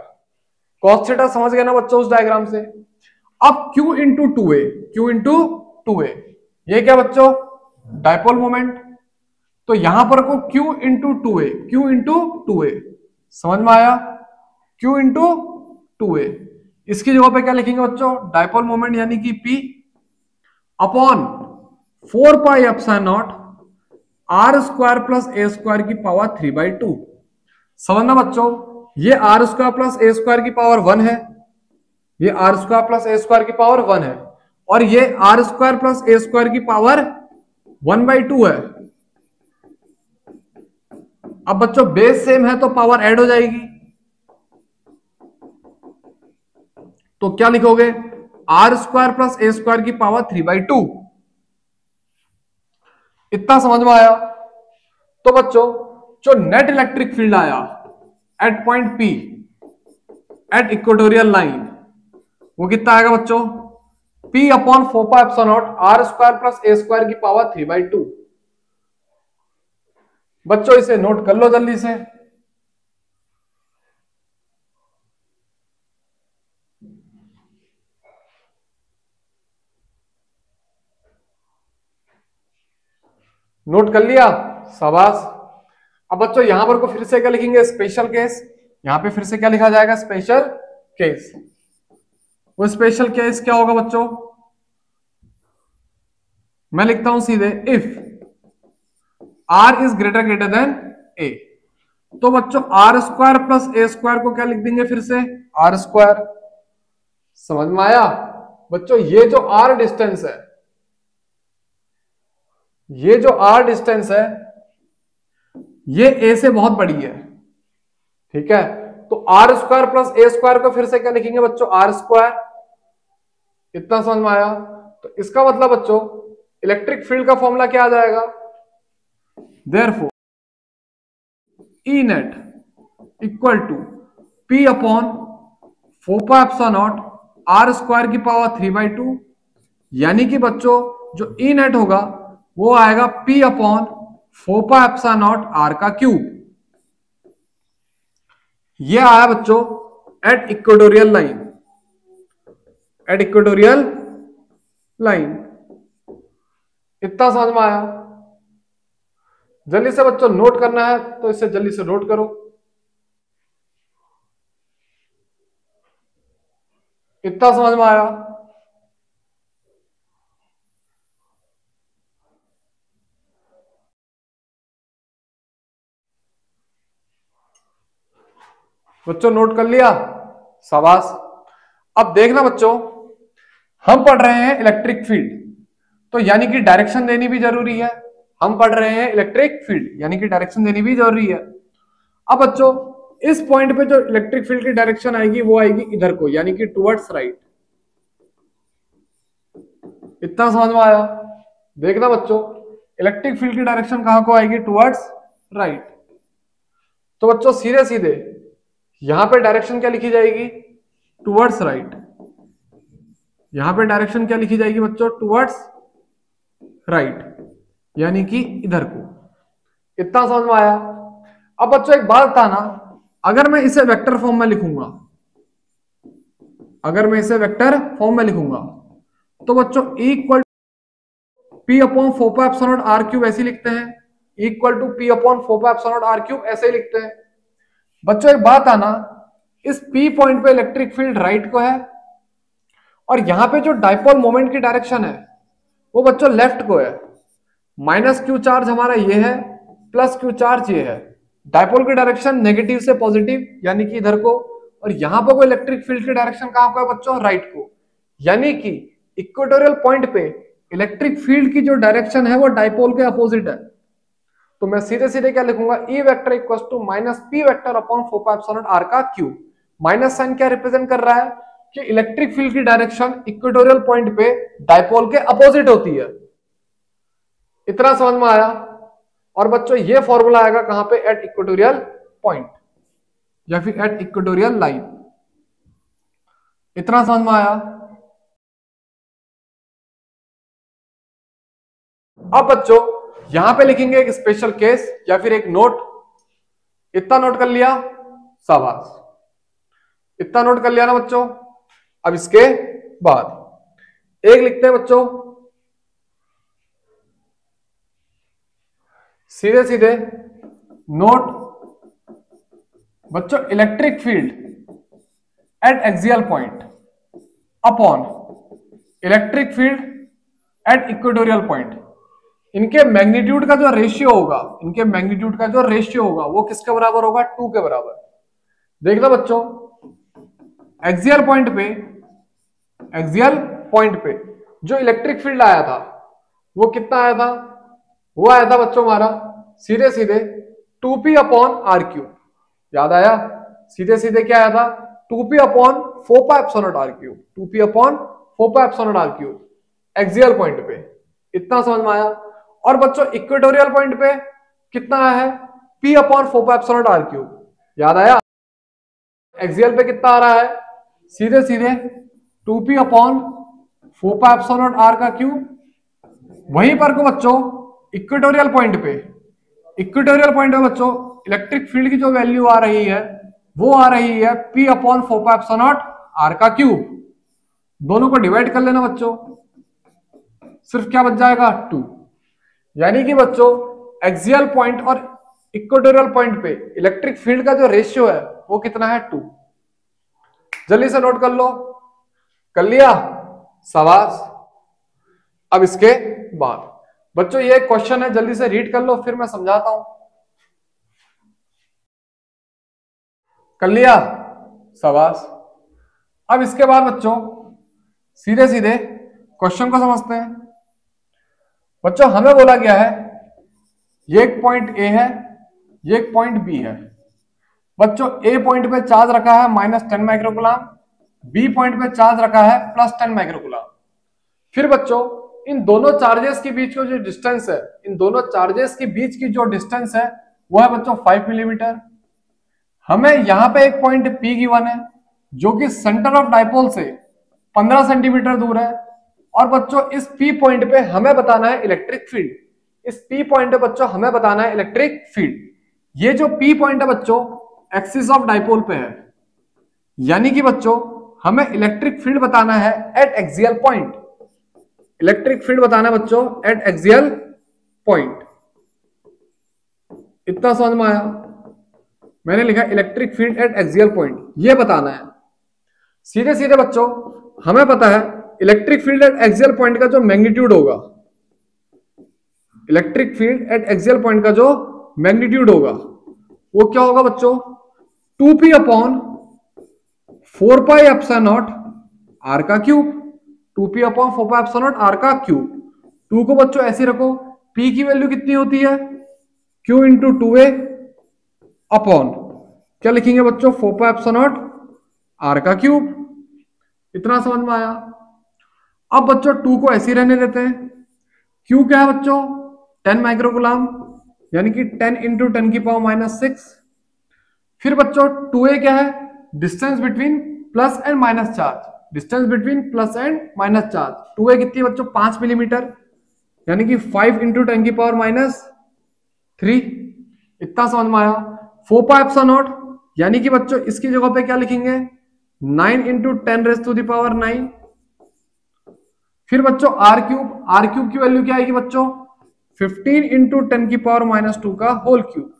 Cos theta समझ गए ना बच्चों उस डायग्राम से? अब Q into 2a, Q into 2a, ये क्या बच्चों, डायपोल मोमेंट। तो यहां पर को Q into 2a, Q into 2a, समझ में आया, Q इंटू 2a। इसकी जगह पे क्या लिखेंगे बच्चों, डायपोल मोमेंट यानी कि P upon 4πε0 R square plus ए स्क्वायर की पावर 3/2। समझना बच्चों, ये आर स्क्वायर प्लस ए स्क्वायर की पावर 1 है, ये आर स्क्वायर प्लस ए स्क्वायर की पावर 1 है, और ये आर स्क्वायर प्लस ए स्क्वायर की पावर 1/2 है। अब बच्चों बेस सेम है तो पावर ऐड हो जाएगी, तो क्या लिखोगे, are square plus A square की पावर 3/2। इतना समझ में आया? तो बच्चों जो नेट इलेक्ट्रिक फील्ड आया at point P at equatorial line, वो कितना आएगा बच्चों, P upon 4πε0 R square plus ए स्क्वायर की पावर 3/2। बच्चों इसे नोट कर लो जल्दी से। नोट कर लिया, शाबाश। अब बच्चों यहां पर को फिर से क्या लिखेंगे, स्पेशल केस। यहां पे फिर से क्या लिखा जाएगा, स्पेशल केस। वो स्पेशल केस क्या होगा बच्चों, मैं लिखता हूं सीधे, if R is greater than a. तो बच्चों are square plus A square को क्या लिख देंगे, फिर से आर स्क्वायर। समझ में आया बच्चों? ये जो आर डिस्टेंस है, ये जो आर डिस्टेंस है ये ए से बहुत बड़ी है, ठीक है। तो आर स्क्वायर प्लस ए स्क्वायर को फिर से क्या लिखेंगे बच्चों, आर स्क्वायर। इतना समझ में आया? तो इसका मतलब बच्चों इलेक्ट्रिक फील्ड का फॉर्मूला क्या आ जाएगा, therefore E net equal to P upon 4πε0 R square की पावर 3/2 यानी कि बच्चों जो ई नेट होगा वो आएगा P upon 4 pi epsilon nought R का क्यूब। ये आया बच्चों eight equatorial line, eight equatorial line. इतना समझ में आया? जल्दी से बच्चों नोट करना है तो इसे जल्दी से नोट करो। इतना समझ में आया? बच्चों नोट कर लिया? शाबाश। अब देखना बच्चों, हम पढ़ रहे हैं इलेक्ट्रिक फील्ड, तो यानी कि डायरेक्शन देनी भी जरूरी है। हम पढ़ रहे हैं इलेक्ट्रिक फील्ड यानी कि डायरेक्शन देनी भी जरूरी है। अब बच्चों इस पॉइंट पे जो इलेक्ट्रिक फील्ड की डायरेक्शन आएगी वो आएगी इधर को, यानी कि टुवर्ड्स राइट। इतना समझ में आया? देखना बच्चों, इलेक्ट्रिक फील्ड की डायरेक्शन कहां को आएगी? Towards right. तो बच्चों सीधे सीधे यहां पे डायरेक्शन क्या लिखी जाएगी? Towards right. यहां पे डायरेक्शन क्या लिखी जाएगी बच्चों? टुवर्ड्स राइट, यानी कि इधर को। इतना समझ में आया? अब बच्चों एक बात बताना, अगर मैं इसे वेक्टर फॉर्म में लिखूंगा, अगर मैं इसे वेक्टर फॉर्म में लिखूंगा तो बच्चों equal P upon 4 pi epsilon nought R cube ऐसे लिखते हैं, equal to P upon 4 pi epsilon nought R cube ऐसे ही लिखते हैं। बच्चों एक बात आना, इस P पॉइंट पे इलेक्ट्रिक फील्ड राइट को है और यहां पे जो डाइपोल मोमेंट की डायरेक्शन है वो बच्चों लेफ्ट को है। माइनस क्यू चार्ज हमारा ये है, प्लस क्यू चार्ज ये है। डाइपोल की डायरेक्शन नेगेटिव से पॉजिटिव यानी कि इधर को, और यहां पर कोई इलेक्ट्रिक फील्ड की डायरेक्शन कहां को है बच्चों? राइट को। यानी कि इक्वेटोरियल पॉइंट पे इलेक्ट्रिक फील्ड की जो डायरेक्शन है वो डाइपोल के अपोजिट है। तो मैं सीधे सीधे क्या लिखूंगा? E vector equal to minus p vector upon 4 pi epsilon nought R का क्यूब। माइनस साइन क्या रिप्रेजेंट कर रहा है? कि इलेक्ट्रिक फील्ड की डायरेक्शन इक्वेटोरियल पॉइंट पे डाइपोल के अपोजिट होती है। इतना समझ में आया? और बच्चों ये फॉर्मूला आएगा कहां पे? एट इक्वेटोरियल पॉइंट या फिर एट इक्वेटोरियल लाइन। इतना समझ में आया? अब बच्चों यहां पे लिखेंगे एक स्पेशल केस या फिर एक नोट। इतना नोट कर लिया? शाबाश। इतना नोट कर लिया ना बच्चों? अब इसके बाद एक लिखते हैं बच्चों, सीधे सीधे नोट बच्चों, electric field at axial point upon electric field at equatorial point. इनके मैग्नीट्यूड का जो रेशियो होगा, इनके मैग्नीट्यूड का जो रेशियो होगा वो किसके बराबर होगा? 2 के बराबर। देखना बच्चों, एक्सियल पॉइंट पे, एक्सियल पॉइंट पे जो इलेक्ट्रिक फील्ड आया था वो कितना आया था? वो आया था बच्चों हमारा सीधे सीधे 2p अपॉन R क्यूब। याद आया? सीधे सीधे क्या आया था? 2p upon 4 pi epsilon nought R cube. 2p upon 4 pi epsilon nought R cube axial point पे। इतना समझ में आया? और बच्चों इक्वेटोरियल पॉइंट पे कितना आया है? P upon 4 pi epsilon nought R cube. याद आया? एक्सियल पे कितना आ रहा है? सीधे सीधे 2p upon 4 pi epsilon nought R का क्यूब। वहीं पर को बच्चों इक्वेटोरियल पॉइंट पे, इक्वेटोरियल पॉइंट पे बच्चों इलेक्ट्रिक फील्ड की जो वैल्यू आ रही है वो आ रही है P upon 4 pi epsilon nought R का क्यूब। दोनों को डिवाइड कर लेना बच्चों, सिर्फ क्या बच जाएगा? 2। यानी कि बच्चों एक्सियल पॉइंट और इक्वेटोरियल पॉइंट पे इलेक्ट्रिक फील्ड का जो रेशियो है वो कितना है? 2। जल्दी से नोट कर लो। कर लिया? शाबाश। अब इसके बाद बच्चों ये क्वेश्चन है, जल्दी से रीड कर लो फिर मैं समझाता हूं। कर लिया? शाबाश। अब इसके बाद बच्चों सीधे सीधे क्वेश्चन को समझते हैं। बच्चों हमें बोला गया है ये एक पॉइंट ए है, ये एक पॉइंट बी है। बच्चों ए पॉइंट पे चार्ज रखा है -10 माइक्रोकूलम, बी पॉइंट पे चार्ज रखा है +10 माइक्रोकूलम। फिर बच्चों इन दोनों चार्जेस के बीच का जो डिस्टेंस है, इन दोनों चार्जेस के बीच की जो डिस्टेंस है वो है बच्चों 5 मिलीमीटर। हमें यहां पे एक पॉइंट P गिवन है जो कि सेंटर ऑफ डाइपोल से 15 सेंटीमीटर दूर है और बच्चों इस P पॉइंट पे हमें बताना है इलेक्ट्रिक फील्ड। इस P पॉइंट पे बच्चों हमें बताना है इलेक्ट्रिक फील्ड। ये जो P पॉइंट है बच्चों एक्सिस ऑफ डाइपोल पे है, यानी कि बच्चों हमें इलेक्ट्रिक फील्ड बताना है eight axial point. Electric field बताना है बच्चों एट एक्सियल पॉइंट। इतना समझ में आया? मैंने लिखा electric field at axial point, ये बताना है। सीधे सीधे बच्चों हमें पता है electric field at axial point का जो मैग्नीट्यूड होगा, electric field at axial point का जो मैग्नीट्यूड होगा वो क्या होगा बच्चों, 2p upon 4 pi epsilon not are का cube. 2p upon 4 pi epsilon not are का क्यूब। 2 को बच्चों ऐसे रखो, p की वैल्यू कितनी होती है, q इंटू 2a अपॉन क्या लिखेंगे बच्चों, 4 पाई एप्सिलॉन नॉट आर का क्यूब। इतना समझ में आया? अब बच्चों 2 को ऐसे रहने देते हैं। q क्या है बच्चों, 10 माइक्रोकूलम, यानी कि 10 इंटू 10 की पावर माइनस 6। फिर बच्चों 2a क्या है, distance between plus and minus charge. Distance between plus and minus charge 2a कितनी बच्चों, 5 मिलीमीटर, यानी कि 5 इंटू 10 की पावर माइनस 3। इतना समझ में आया? 4 पाई एप्सिलॉन नॉट, यानी कि बच्चों इसकी जगह पे क्या लिखेंगे, 9 into 10 raise to the power 9। फिर बच्चों आर क्यूब की वैल्यू क्या आएगी बच्चों, 15 इंटू 10 की पावर माइनस 2 का होल क्यूब।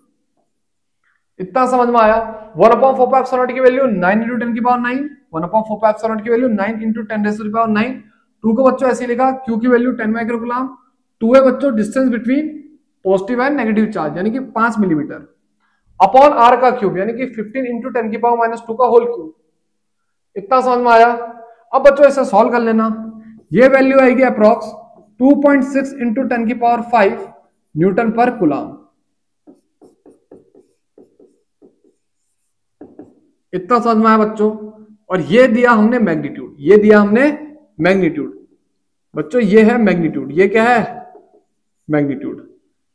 इतना समझ में आया? 1 अपॉन 4 पाई एप्सिलॉन नॉट की वैल्यू 9 इंटू 10 की power 9, 1 upon 4 pi epsilon naught की value 9 into 10 raise to the power 9। 2 को बच्चों ऐसे लिखा, q की वैल्यू 10 माइक्रोकूलम, 2 है बच्चों distance between positive and negative charge, यानी कि 5 मिलीमीटर, अपॉन r का क्यूब, यानी कि 15 इंटू 10 की पावर माइनस 2 का होल क्यूब। इतना समझ में आया? अब बच्चों इसे सॉल्व कर लेना। ये वैल्यू आएगी अप्रॉक्स 2.6 इंटू 10 की पावर 5 न्यूटन पर कूलम। इतना समझ में आया बच्चों? और ये दिया हमने मैग्नीट्यूड, ये दिया हमने मैग्नीट्यूड। बच्चों ये है मैग्नीट्यूड, ये क्या है, मैग्नीट्यूड।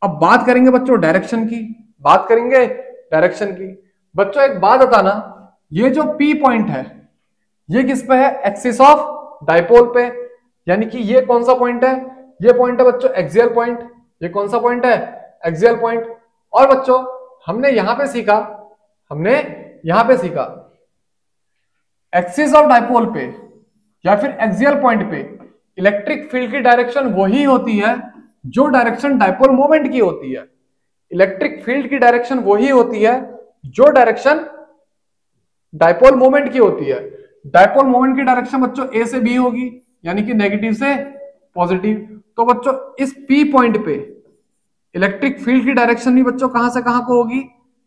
अब बात करेंगे बच्चों डायरेक्शन की, बात करेंगे डायरेक्शन की। बच्चों एक बात बताना, ये जो P पॉइंट है ये किस पे है, एक्सिस ऑफ डाइपोल पे, यानी कि ये कौन सा पॉइंट है, ये पॉइंट है बच्चों एक्सियल पॉइंट। ये कौन सा पॉइंट है, एक्सियल पॉइंट। और बच्चों हमने यहां पे सीखा, हमने यहां पे सीखा एक्सिस ऑफ डाइपोल पे या फिर एक्सियल पॉइंट पे इलेक्ट्रिक फील्ड की डायरेक्शन वही होती है जो डायरेक्शन डाइपोल मोमेंट की होती है। इलेक्ट्रिक फील्ड की डायरेक्शन वही होती है जो डायरेक्शन डाइपोल मोमेंट की होती है। डाइपोल मोमेंट की डायरेक्शन बच्चों ए से बी होगी, यानी कि नेगेटिव से पॉजिटिव। तो बच्चों इस P पॉइंट पे इलेक्ट्रिक फील्ड की डायरेक्शन भी बच्चों कहां से कहां को होगी,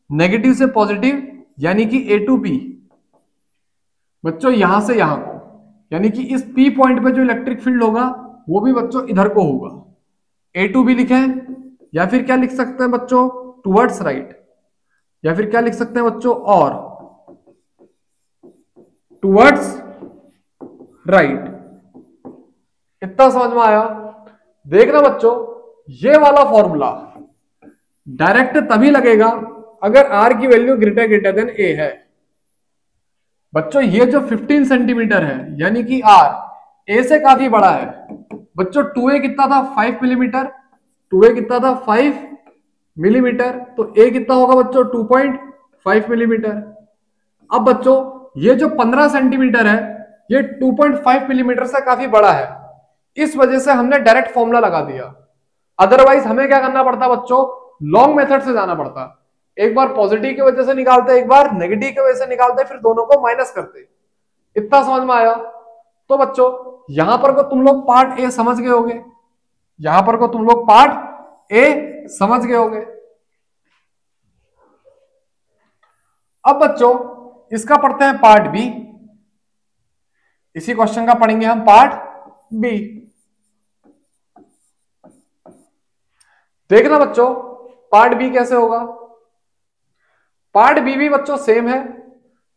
नेगेटिव से पॉजिटिव, यानी कि A टू P। बच्चों यहां से यहां को, यानी कि इस P पॉइंट पे जो इलेक्ट्रिक फील्ड होगा वो भी बच्चों इधर को होगा। A टू B लिखें, या फिर क्या लिख सकते हैं बच्चों, टुवर्ड्स राइट, या फिर क्या लिख सकते हैं बच्चों, और टुवर्ड्स राइट। इतना समझ में आया? देखना बच्चों ये वाला फॉर्मूला डायरेक्ट तभी लगेगा अगर r की वैल्यू ग्रेटर देन a है। बच्चों ये जो 15 सेंटीमीटर है, यानी कि r a से काफी बड़ा है। बच्चों 2a कितना था, 5 मिलीमीटर, 2a कितना था 5 मिलीमीटर, तो a कितना होगा बच्चों 2.5 मिलीमीटर। अब बच्चों ये जो 15 सेंटीमीटर है ये 2.5 मिलीमीटर से काफी बड़ा है, इस वजह से हमने डायरेक्ट फॉर्मूला लगा दिया। अदरवाइज हमें क्या करना पड़ता बच्चों, लॉन्ग मेथड से जाना पड़ता। एक बार पॉजिटिव की वजह से निकालते, एक बार नेगेटिव की वजह से निकालते, फिर दोनों को माइनस करते। इतना समझ में आया? तो बच्चों यहां पर को तुम लोग पार्ट ए समझ गए होगे, यहां पर को तुम लोग पार्ट ए समझ गए होगे। अब बच्चों इसका पढ़ते हैं पार्ट बी। इसी क्वेश्चन का पढ़ेंगे हम पार्ट बी। देखना बच्चों पार्ट बी कैसे होगा। पार्ट बी भी बच्चों सेम है,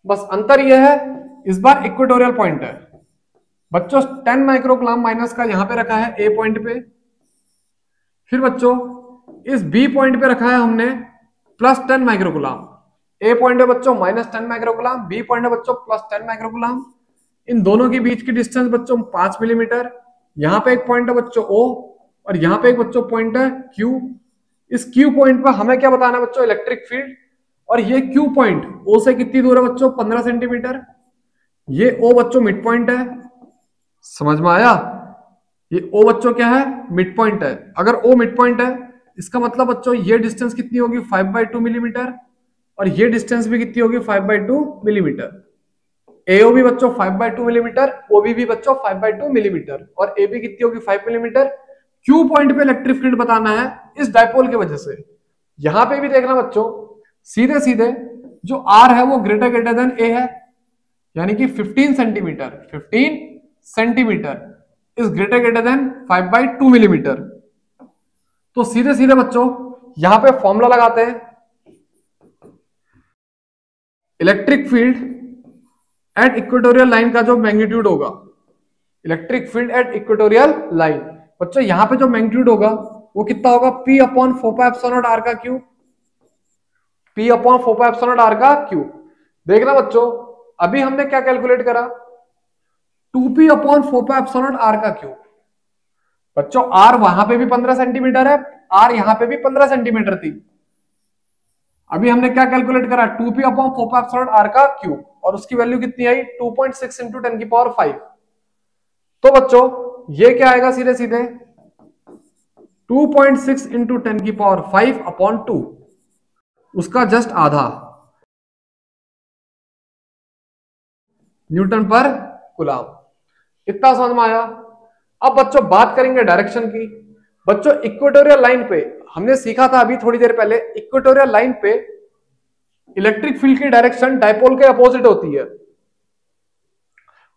बस अंतर यह है इस बार इक्वेटोरियल पॉइंट है। बच्चों 10 माइक्रोकूलम माइनस का यहां पे रखा है ए पॉइंट पे, फिर बच्चों इस बी पॉइंट पे रखा है हमने प्लस 10 माइक्रोकूलम। ए पॉइंट है बच्चों माइनस 10 माइक्रोकूलम, बी पॉइंट है बच्चों प्लस 10 माइक्रोकूलम। इन दोनों के बीच की डिस्टेंस बच्चों 5 मिलीमीटर, यहां पे एक पॉइंट है बच्चों O और यहां पे एक बच्चों पॉइंट है Q। इस Q पॉइंट पर हमें क्या बताना है बच्चों, इलेक्ट्रिक फील्ड। और ये Q पॉइंट O से कितनी दूर है बच्चों, 15 सेंटीमीटर। ये O बच्चों मिड पॉइंट है, समझ में आया। ये O बच्चों क्या है, मिड पॉइंट है। अगर O मिड पॉइंट है इसका मतलब बच्चों ये डिस्टेंस कितनी होगी, 5/2 मिलीमीटर। और ये डिस्टेंस भी कितनी होगी, 5/2 मिलीमीटर। AO भी बच्चों 5/2 मिलीमीटर, OB भी बच्चों 5/2 मिलीमीटर और AB कितनी होगी, 5 मिलीमीटर। Q पॉइंट पे इलेक्ट्रिक फील्ड बताना है इस डायपोल की वजह से। यहां पे भी देखना बच्चों, सीधे सीधे जो R है वो ग्रेटर देन A है, यानी कि 15 centimetre, 15 centimetre is greater then 5/2 millimetre. तो सीधे सीधे बच्चों यहां पे फॉर्मूला लगाते हैं, electric field eight equatorial line का जो मैग्नीट्यूड होगा, electric field eight equatorial line. बच्चों यहां पे जो मैग्नीट्यूड होगा वो कितना होगा, P/4πε0r का क्यूब, P/4πε0r का क्यूब। देखना बच्चों अभी हमने क्या कैलकुलेट करा, 2P/4πε0r का क्यूब। बच्चों R वहां पे भी 15 सेंटीमीटर है, R यहां पे भी 15 सेंटीमीटर थी। अभी हमने क्या कैलकुलेट करा, 2P/4πε0r का क्यूब और उसकी वैल्यू कितनी आई, 2.6 × 10⁵। तो बच्चों ये क्या आएगा, सीधे सीधे 2.6 × 10⁵/2, उसका जस्ट आधा, न्यूटन पर कूलम। इतना समझ में आया। अब बच्चों बात करेंगे डायरेक्शन की। बच्चों इक्वेटोरियल लाइन पे हमने सीखा था अभी थोड़ी देर पहले, इक्वेटोरियल लाइन पे इलेक्ट्रिक फील्ड की डायरेक्शन डायपोल के अपोजिट होती है।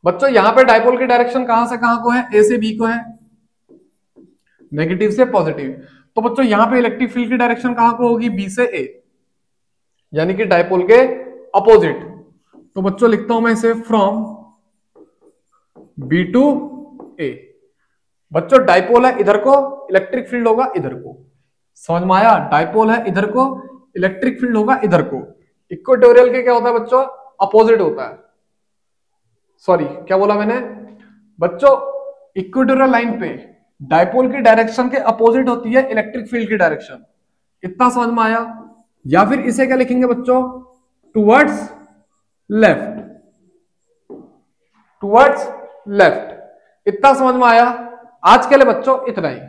बच्चों यहां पे डायपोल की डायरेक्शन कहां से कहां को है, ए से बी को है, नेगेटिव से पॉजिटिव। तो बच्चों यहां पे इलेक्ट्रिक फील्ड की डायरेक्शन कहां को होगी, बी से ए, यानी कि डायपोल के अपोजिट। तो बच्चों लिखता हूं मैं इसे फ्रॉम बी टू ए। बच्चों डायपोल है इधर को, इलेक्ट्रिक फील्ड होगा इधर को, समझ में आया। डायपोल है इधर को, इलेक्ट्रिक फील्ड होगा इधर को। इक्वेटोरियल के क्या होता है बच्चों, अपोजिट होता है। सॉरी क्या बोला मैंने बच्चों, इक्वेटोरियल लाइन पे डायपोल की डायरेक्शन के अपोजिट होती है इलेक्ट्रिक फील्ड की डायरेक्शन। इतना समझ में आया। या फिर इसे क्या लिखेंगे बच्चों, टुवर्ड्स लेफ्ट, टुवर्ड्स लेफ्ट। इतना समझ में आया। आज के लिए बच्चों इतना ही।